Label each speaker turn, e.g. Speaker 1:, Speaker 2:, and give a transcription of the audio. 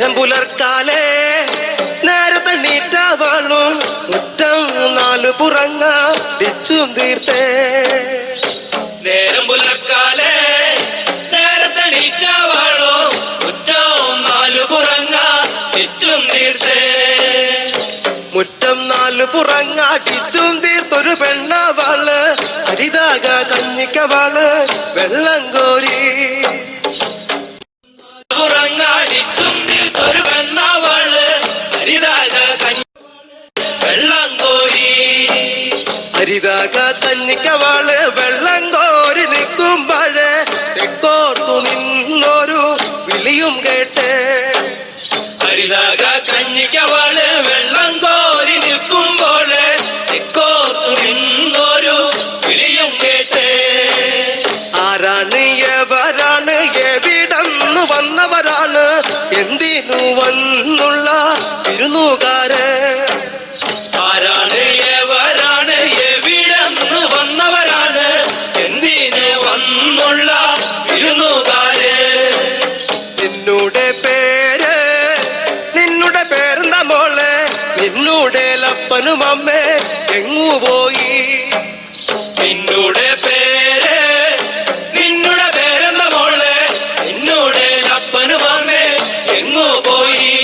Speaker 1: നേരം പുലർക്കാലേ നേരത്തെ നീറ്റാവാളും മുറ്റം നാലു പുറങ്ങടിച്ചും തീർത്തേ.
Speaker 2: നേരം പുലർക്കാലേ നേരത്തെ നീറ്റാവാളും മുറ്റം നാലു പുറങ്ങടിച്ചും തീർത്തേ.
Speaker 1: മുറ്റം നാലു പുറങ്ങടിച്ചും തീർത്തൊരു പെണ്ണവാള് ഹരിതാക കഞ്ഞിക്കവാള് വെള്ളം കോരി.
Speaker 2: പുറങ്ങടിച്ചും തീർത്തൊരു പെണ്ണവാള് ഹരിതാക വെള്ളം കോരി.
Speaker 1: ഹരിതാക കഞ്ഞിക്കവാള് വെള്ളം കോരി നിൽക്കുമ്പോഴേ തെക്കോർത്തു നിന്നൊരു വിളിയും കേട്ടേ.
Speaker 2: ഹരിതാക കഞ്ഞിക്കവാള് വെള്ളം കോരി നിൽക്കുമ്പോള് തെക്കോർത്തു നിന്നൊരു വിളിയും കേട്ടേ.
Speaker 1: ആരാണ് എവരാണ് എവിടന്ന് വന്നവരാണ് എന്തിനു വന്നുള്ള വിരുന്നുകാര്.
Speaker 2: ആരാണ് എവരാണ് എവിടന്ന് വന്നവരാണ് എന്തിനു വന്നുള്ള വിരുന്നുകാര്.
Speaker 1: നിന്നുടെ പേരെന്താ മോളെ നിന്നുടെ ലപ്പനും അമ്മേ എങ്ങു പോയി.
Speaker 2: നിന്നുടെ പേരെന്താ മോളെ നിന്നുടെ അപ്പനും അമ്മേ എങ്ങു പോയി.